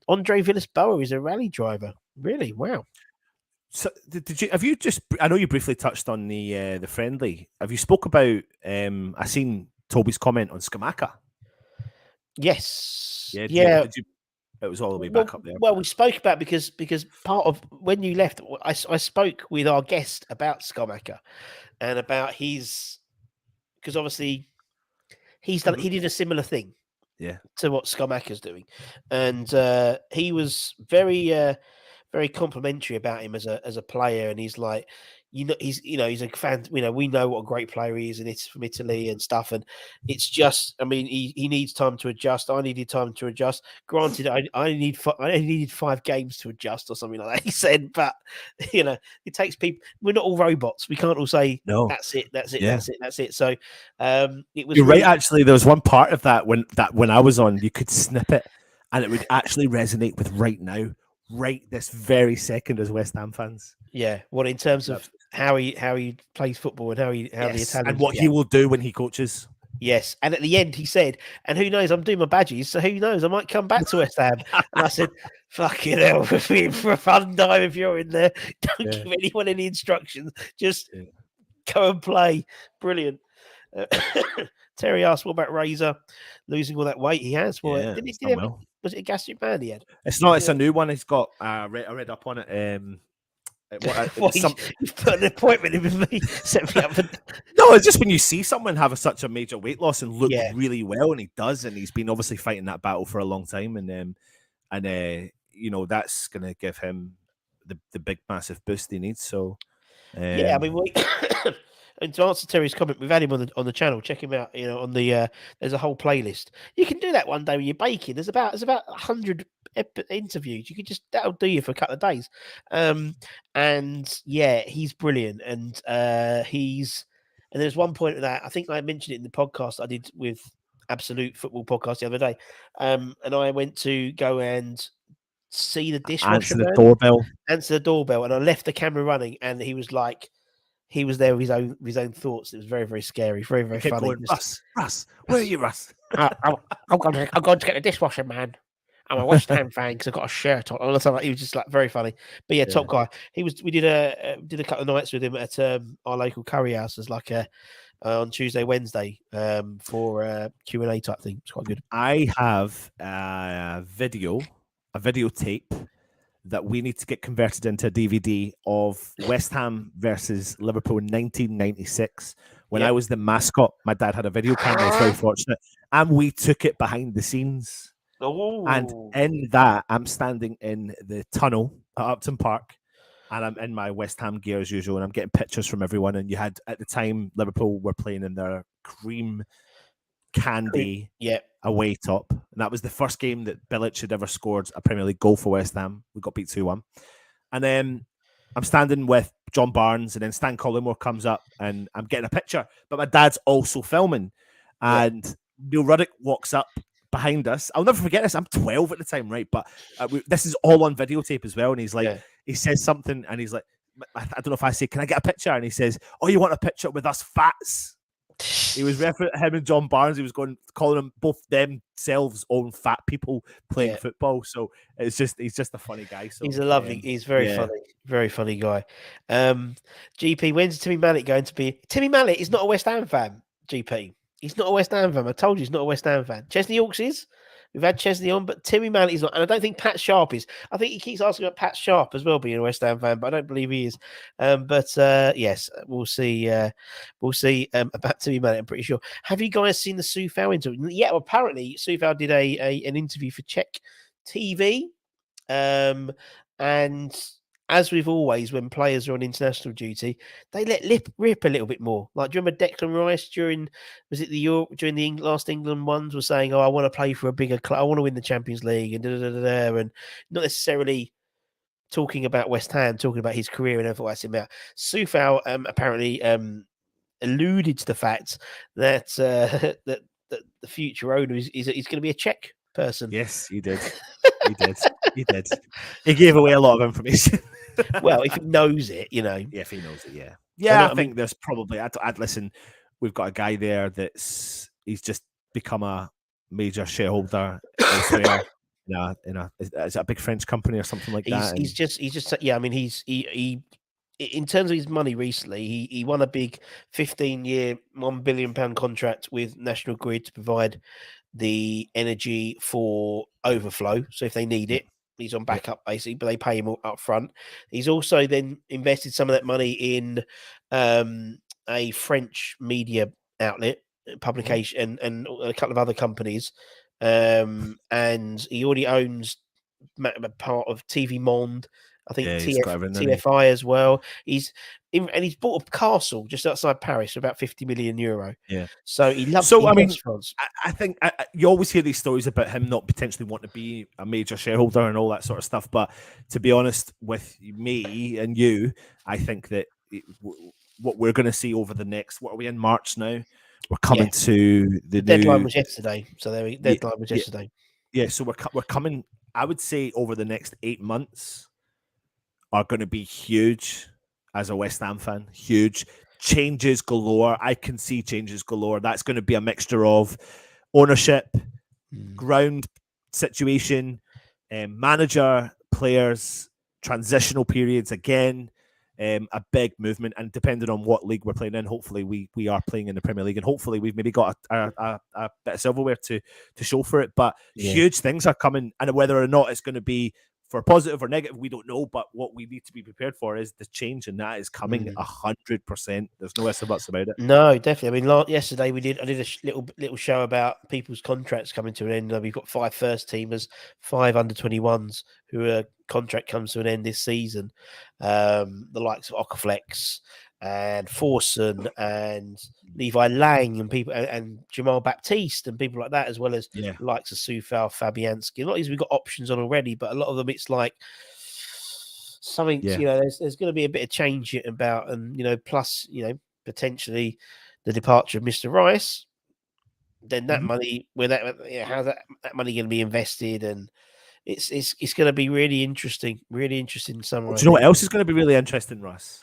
Andre Villas-Boas is a rally driver. Really? Wow. So have you just? I know you briefly touched on the friendly. Have you spoke about? I seen Toby's comment on Scamacca. Yes. Yeah. It was all the way back up there. Well, we spoke about because part of when you left, I spoke with our guest about Scamacca and about his because obviously he did a similar thing. Yeah. to what Skamaka's doing, and he was very complimentary about him as a player, and he's like, he's a fan. We know what a great player he is, and it's from Italy and stuff. And it's just, I mean, he needs time to adjust. I needed time to adjust. Granted, I needed 5 games to adjust or something like that. He said, but it takes people. We're not all robots. We can't all say No. that's it. Yeah. That's it. So it was. You're really, right. Actually, there was one part of that when I was on, you could snip it, and it would actually resonate with right now, right this very second, as West Ham fans. Yeah, well, in terms of how he plays football and how the Italians and what he will do when he coaches. Yes, and at the end he said, "And who knows? I'm doing my badges, so who knows? I might come back to West Ham." And I said, "Fucking hell, for a fun time if you're in there, don't give anyone any instructions. Just go and play." Brilliant. Terry asked, "What about Razor losing all that weight he has?" Well, was it a gastric band he had? It's not. It's a new one. He's got. I read up on it. You've put an appointment in with me. Set me up for... No, it's just when you see someone have such a major weight loss and look really well, and he does, and he's been obviously fighting that battle for a long time, and that's going to give him the big massive boost he needs. So I mean, and to answer Terry's comment, we've had him on the channel. Check him out. On the there's a whole playlist. You can do that one day when you're baking. There's about 100 interviews. You could that'll do you for a couple of days. And he's brilliant. And there's one point of that. I think I mentioned it in the podcast I did with Absolute Football Podcast the other day. And I went to go and see the dishwasher. Answer the doorbell, and I left the camera running, and he was like. He was there with his own thoughts. It was very, very scary, very, very funny. Going, Russ, where are you, Russ? I'm going to get the dishwasher, man. I'm a West Ham fan because I've got a shirt on. He was just like very funny. But top guy. We did a couple of nights with him at our local curry house as like on Tuesday, Wednesday for Q&A type thing. It's quite good. I have a videotape that we need to get converted into a DVD of West Ham versus Liverpool in 1996. When I was the mascot, my dad had a video camera. I was very fortunate. And we took it behind the scenes. Oh. And in that, I'm standing in the tunnel at Upton Park, and I'm in my West Ham gear as usual, and I'm getting pictures from everyone. And you had, at the time, Liverpool were playing in their cream candy away top, and that was the first game that Bilic had ever scored a Premier League goal for West Ham. We got beat 2-1, and then I'm standing with John Barnes, and then Stan Collymore comes up, and I'm getting a picture, but my dad's also filming, and Neil Ruddock walks up behind us. I'll never forget this. I'm 12 at the time, right? But this is all on videotape as well, and he's like, he says something, and he's like, I don't know if I say, "Can I get a picture?" And he says, "Oh, you want a picture with us fats?" He was referring to him and John Barnes. He was calling them both themselves own fat people playing football. So he's just a funny guy. So he's he's very funny guy. GP, when's Timmy Mallett going to be? Timmy Mallett is not a West Ham fan. GP, he's not a West Ham fan. I told you he's not a West Ham fan. Chesney Hawks is. We've had Chesney on, but Timmy Mallett is not. And I don't think Pat Sharp is. I think he keeps asking about Pat Sharp as well being a West Ham fan, but I don't believe he is. Yes, we'll see. We'll see about Timmy Mallett, I'm pretty sure. Have you guys seen the Coufal interview? Yeah, well, apparently Coufal did an interview for Czech TV. And as with always, when players are on international duty, they let rip a little bit more. Like, do you remember Declan Rice during the last England ones was saying, "Oh, I want to play for a bigger club. I want to win the Champions League," and and not necessarily talking about West Ham, talking about his career and everything else about. Coufal apparently alluded to the fact that that the future owner is going to be a Czech person. Yes, he did. He did. He gave away a lot of information. Well, if he knows it, Yeah, if he knows it, yeah. I think there's probably. I'd listen. We've got a guy there he's just become a major shareholder elsewhere. Is it a big French company or something like that? He's just I mean, he in terms of his money recently, he won a big 15-year, £1 billion contract with National Grid to provide the energy for overflow. So if they need it, he's on backup basically, but they pay him up front. He's also then invested some of that money in a French media outlet, publication, and a couple of other companies. and he already owns a part of TV Monde. I think he's got everything, hasn't he? TFI as well. He's bought a castle just outside Paris for about 50 million euro. Yeah. So he loves. So he I mean, loves France. I think you always hear these stories about him not potentially wanting to be a major shareholder and all that sort of stuff. But to be honest with me and you, I think that what we're going to see over the next, what are we in March now? We're coming to the deadline new was yesterday. So the deadline was yesterday. Yeah, so we're coming. I would say over the next 8 months are going to be huge as a West Ham fan. Huge changes galore. I can see changes galore. That's going to be a mixture of ownership, ground situation, manager, players, transitional periods again. A big movement, and depending on what league we're playing in, hopefully we are playing in the Premier League, and hopefully we've maybe got a bit of silverware to show for it. But huge things are coming, and whether or not it's going to be for positive or negative, we don't know. But what we need to be prepared for is the change, and that is coming 100%. There's no ifs or buts about it. No, definitely. I mean, yesterday I did a little show about people's contracts coming to an end. We've got 5 first teamers, 5 under 21s who contract comes to an end this season. The likes of Okaflex and Forson and Levi Lang and people and Jamal Baptiste and people like that, as well as the likes of Coufal, Fabianski. A lot of these we've got options on already, but a lot of them it's like something. There's going to be a bit of change about, and plus potentially the departure of Mr. Rice. Then that money, how's that money going to be invested? And it's going to be really interesting summer. Do you know what else is going to be really interesting, Russ?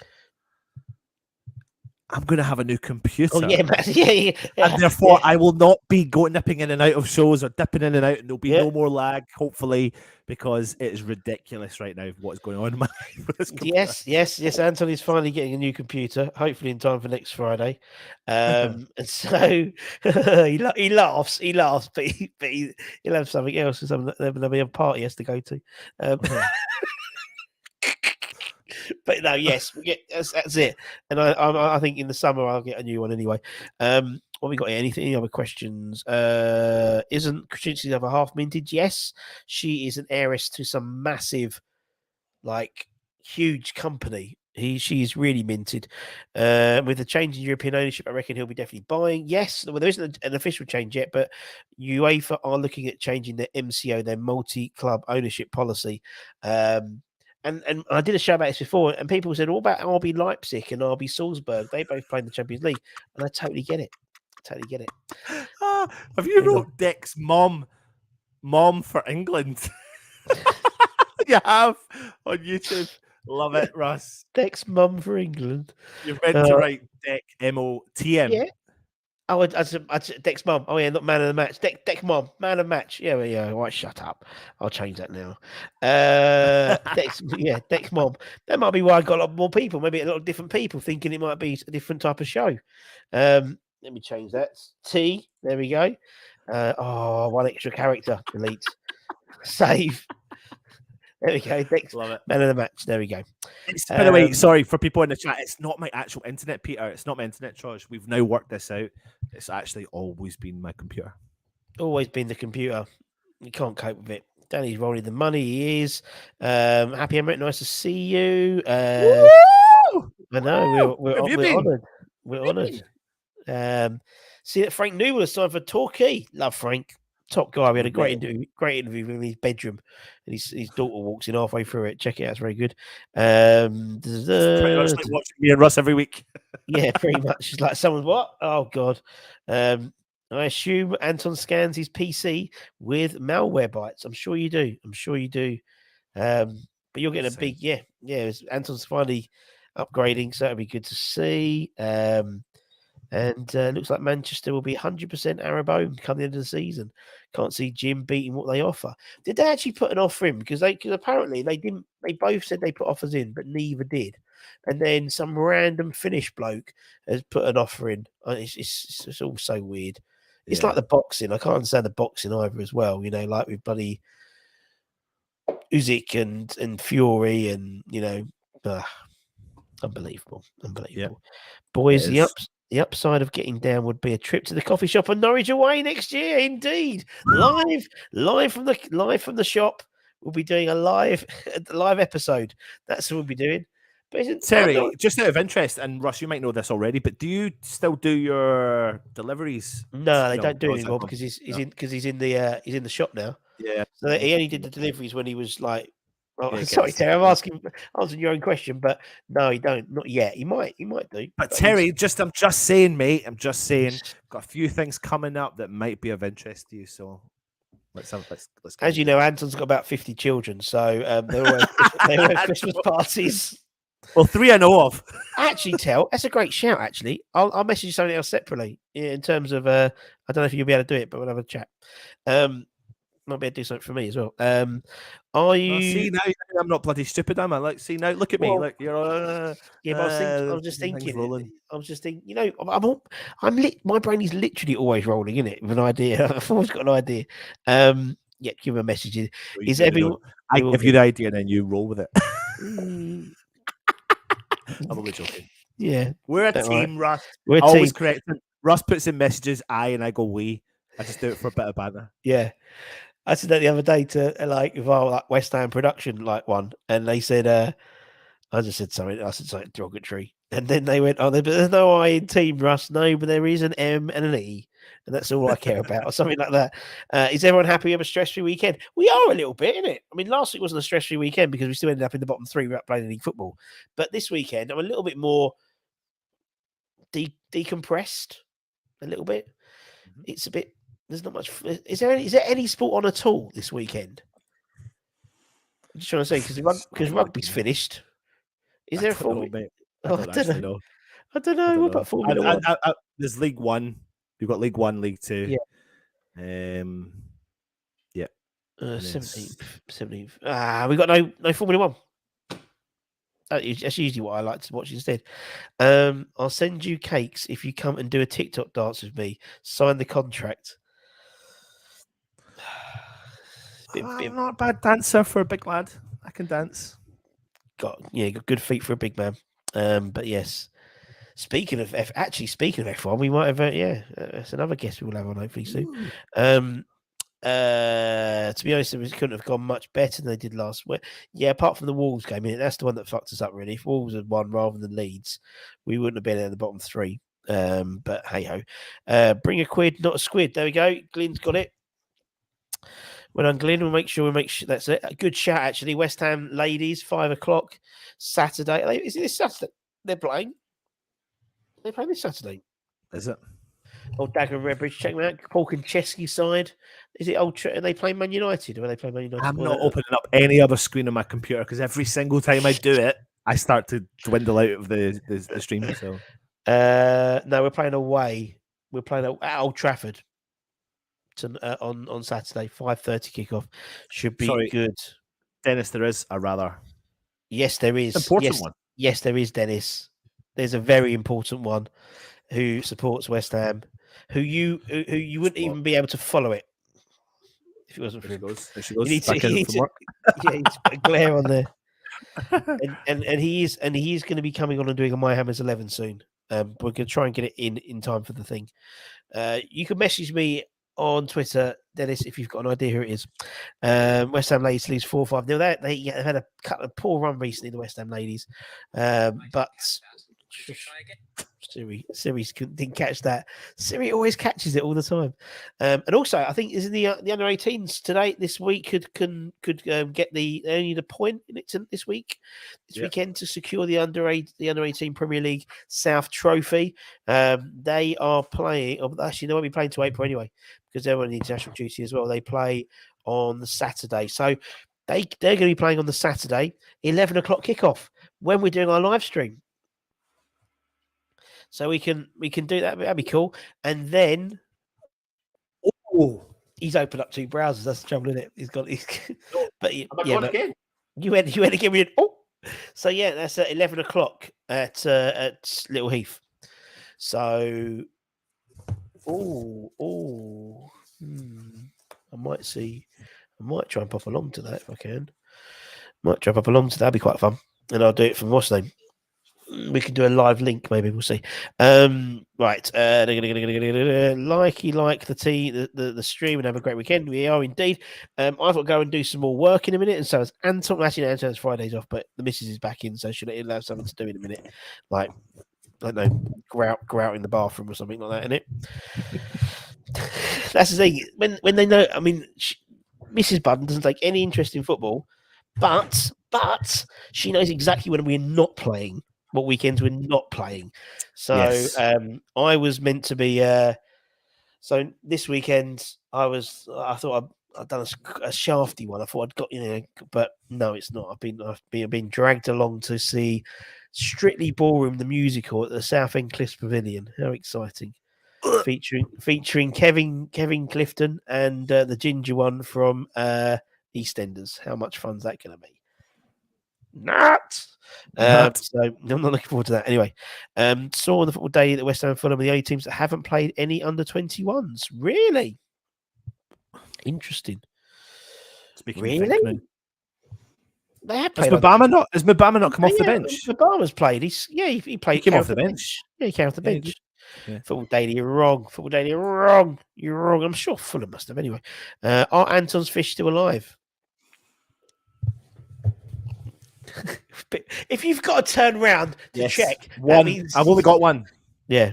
I'm going to have a new computer. Oh, yeah. And therefore, I will not be nipping in and out of shows or dipping in and out, and there'll be no more lag, hopefully, because it is ridiculous right now what's going on in my life with this computer. Yes. Anthony's finally getting a new computer, hopefully in time for next Friday. And so he laughs, but he'll have something else. There'll be a party he has to go to. But no, yes, that's it. And I think in the summer I'll get a new one anyway. What we got here? Any other questions? Isn't Krasinski's other half minted? Yes, she is an heiress to some massive, huge company. She's really minted. With the change in European ownership, I reckon he'll be definitely buying. Yes, well, there isn't an official change yet, but UEFA are looking at changing their MCO, their multi-club ownership policy. And I did a show about this before, and people said, what about RB Leipzig and RB Salzburg? They both play in the Champions League. And I totally get it. Have you wrote Dick's mom for England? You have on YouTube. Love it, Russ. Dick's mum for England. You're meant to write Dick, Motm. Yeah. Oh, Dick's mum. Oh, yeah, not man of the match. Dick mum, man of the match. Yeah. All right, shut up. I'll change that now. Dick's mum. That might be why I got a lot more people. Maybe a lot of different people thinking it might be a different type of show. Let me change that. T. There we go. One extra character. Delete. Save. There we go. Dick's Love it. Man of the match. There we go. By the way, sorry for people in the chat. It's not my actual internet, Peter. It's not my internet charge. We've now worked this out. It's actually always been my computer. Always been the computer. You can't cope with it. Danny's rolling the money. He is. Happy Emirates. Nice to see you. I know. We're honoured. We're honoured. See that Frank Newell has signed for Torquay. Love Frank. Top guy. We had a great interview in his bedroom, and his daughter walks in halfway through it. Check it out; it's very good. Pretty much like watching me and Russ every week. Yeah, pretty much. It's like someone's what? Oh God! I assume Anton scans his PC with malware bytes. I'm sure you do. But you're getting a big Anton's finally upgrading, so that'll be good to see. And looks like Manchester will be 100% Arab owned come the end of the season. Can't see Jim beating what they offer. Did they actually put an offer in? Because apparently they didn't. They both said they put offers in, but neither did. And then some random Finnish bloke has put an offer in. It's all so weird. It's like the boxing. I can't understand the boxing either as well. Like with bloody Usyk and Fury and unbelievable. Yeah. Boys, The upside of getting down would be a trip to the coffee shop on Norwich away next year. Indeed, live from the shop. We'll be doing a live episode. That's what we'll be doing. But Terry, just out of interest, and Russ, you might know this already, but do you still do your deliveries? No, they don't do it anymore because he's in the shop now. Yeah. So he only did the deliveries when he was like. Oh, Yeah, sorry, Terry. I'm answering your own question, but no, he don't. Not yet. He might do. But Terry, I'm just saying, mate. I'm just saying. Got a few things coming up that might be of interest to you. So let's. As you know, Anton's got about 50 children, so they all have Christmas parties. Well, 3 I know of. Actually, that's a great shout. Actually, I'll message you something else separately in terms of. I don't know if you'll be able to do it, but we'll have a chat. Might be able to do something for me as well. Are you? See now, I'm not bloody stupid, am I? Like, see now, look at me. Like you're. Yeah, but I was just thinking. You know, my brain is literally always rolling in it with an idea. I've always got an idea. Yeah, give him a message. Is everyone? I give you the idea, and then you roll with it. I'm only joking. Yeah, we're a team, right. Russ. We're a always team. correct. Russ puts in messages, and I go we. I just do it for a bit of banter. Yeah. I said that the other day to like West Ham production one, and they said I just said something. I said something derogatory, and then they went, "Oh, there's no I in team, Russ. No, but there is an M and an E, and that's all I care about," or something like that. Is everyone happy with a stress-free weekend? We are a little bit, isn't it? I mean, last week wasn't a stress-free weekend because we still ended up in the bottom 3 without playing any football. But this weekend, I'm a little bit more decompressed. A little bit. It's a bit. There's not much. Is there any sport on at all this weekend? I'm just trying to say because rugby's finished. Is there a Formula? I don't know. I don't know. What about Formula 1? There's League One. You've got League 1, League 2. Yeah. Yeah. 17th. We got no Formula 1. That's usually what I like to watch instead. I'll send you cakes if you come and do a TikTok dance with me. Sign the contract. I'm not a bad dancer for a big lad. I can dance. Got good feet for a big man. But yes, speaking of F1, we might have that's another guest we will have on hopefully soon. To be honest, it couldn't have gone much better than they did last week. Yeah, apart from the Wolves game, that's the one that fucked us up really. If Wolves had won rather than Leeds, we wouldn't have been in the bottom 3. But hey ho, bring a quid, not a squid. There we go. Glenn's got it. Well done, Glenn. We'll make sure that's it. A good shout, actually. West Ham ladies, 5:00 Saturday. Is it this Saturday? They're playing. They're playing this Saturday. Is it? Old Dagger and Redbridge, check them out. Paul Konchesky side. Is it old? Are they playing Man United? Or are they playing Man United? I'm not opening up any other screen on my computer because every single time I do it, I start to dwindle out of the stream. So, no, we're playing away. We're playing at Old Trafford. On Saturday, 5:30 kickoff. Should be good. Dennis, there is a rather. Yes, there is. Important one. Yes, there is, Dennis. There's a very important one who supports West Ham, who you wouldn't even be able to follow it if it wasn't for him. There she goes. You need to he's put a glare on there. and he is going to be coming on and doing a My Hammers 11 soon. We're going to try and get it in time for the thing. You can message me on Twitter, Dennis, if you've got an idea who it is. West Ham ladies lose 4-5. Now they had a poor run recently, the West Ham ladies, but Siri didn't catch that. Siri always catches it all the time. And also, I think is in the under 18s today. This week could get they only the point in it this weekend to secure the under 18 Premier League South Trophy. They are playing. Actually, they won't be playing to April anyway because they're on the international duty as well. They play on the Saturday, so they're going to be playing on the Saturday 11:00 kickoff when we're doing our live stream. So we can do that. That'd be cool. And then, he's opened up 2 browsers. That's the trouble, isn't it? But again. You went again. So yeah, that's at 11:00 at Little Heath. So, I might try and pop along to that if I can. That'd be quite fun. And I'll do it from what's name. We can do a live link, maybe we'll see. Right. Like the stream and have a great weekend. We are indeed. I've got to go and do some more work in a minute, and so it's Anton. Actually, Anton's Friday's off, but the missus is back in, so she'll have something to do in a minute. Like, I don't know, go out in the bathroom or something like that, innit? That's the thing. When they know, I mean, Mrs. Budden doesn't take any interest in football, but she knows exactly when we're not playing, what weekends we're not playing. So Yes. I was meant to be. So this weekend I thought I'd done a shafty one. I thought I'd got but no, it's not. I've been dragged along to see Strictly Ballroom the musical at the Southend Cliffs Pavilion. How exciting! featuring Kevin Clifton and the ginger one from EastEnders. How much fun's that going to be? Not. So I'm not looking forward to that. Anyway, saw on the football day that West Ham and Fulham are the only teams that haven't played any under 21s. Really interesting. Speaking really, of thinking, they have has played. Mobama not come off the bench? Mobama's played. He played. He came off the bench. Yeah, he came off the bench. Yeah. Football Daily, you're wrong. Football Daily, you're wrong. You're wrong. I'm sure Fulham must have. Anyway, are Anton's fish still alive? If you've got to turn round to check, one. Means... I've only got one. Yeah.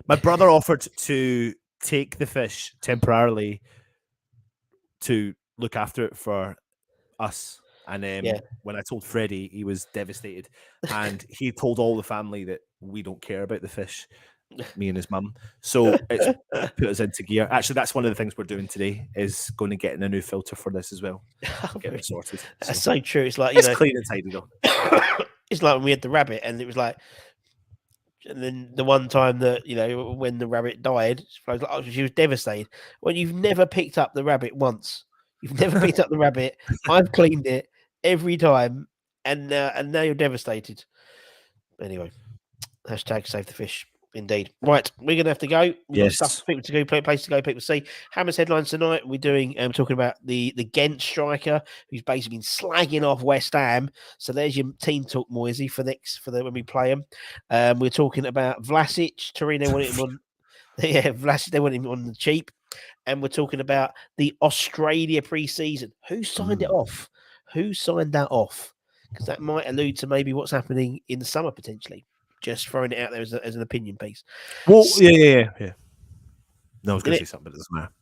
My brother offered to take the fish temporarily to look after it for us. And when I told Freddie, he was devastated. And he told all the family that we don't care about the fish, me and his mum. So it's put us into gear. Actually, that's one of the things we're doing today, is going to get in a new filter for this as well. Get it sorted. That's so true. It's like, it's clean and tidy though. It's like when we had the rabbit, and it was like, and then the one time that, when the rabbit died, she was devastated. Well, you've never picked up the rabbit once. You've never picked up the rabbit. I've cleaned it every time, and now you're devastated. Anyway, hashtag save the fish. Indeed. Right, we're going to have to go. We've got stuff for people to go, place to go, people to see. Hammer's headlines tonight. We're doing, talking about the Ghent striker who's basically been slagging off West Ham. So there's your team talk, Moisey, for when we play them. We're talking about Vlasic. Torino wanted him on. Yeah, Vlasic. They want him on the cheap. And we're talking about the Australia pre-season. Who signed it off? Who signed that off? Because that might allude to maybe what's happening in the summer potentially. Just throwing it out there as an opinion piece. Well, yeah. No, I was going to say something, but it doesn't matter.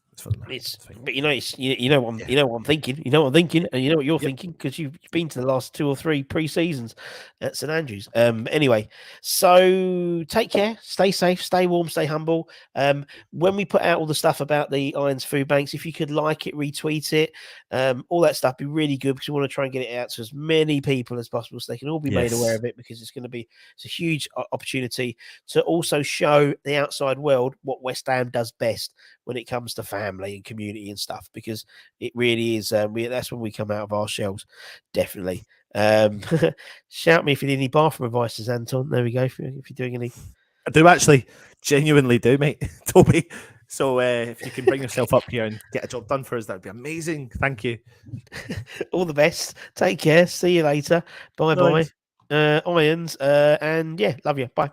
But you know what I'm thinking. You know what I'm thinking, and you know what you're thinking, because you've been to the last 2 or 3 pre-seasons at St Andrews. Anyway, so take care, stay safe, stay warm, stay humble. When we put out all the stuff about the Irons Food Banks, if you could like it, retweet it, all that stuff, be really good, because we want to try and get it out to as many people as possible, so they can all be made aware of it, because it's a huge opportunity to also show the outside world what West Ham does best when it comes to family and community and stuff, because it really is. That's when we come out of our shells, definitely. Shout me if you need any bathroom advice, Anton. There we go. If you're doing any, I do actually, genuinely do, mate, Toby. So if you can bring yourself up here and get a job done for us, that'd be amazing. Thank you. All the best. Take care. See you later. Bye bye. Irons. And yeah, love you. Bye.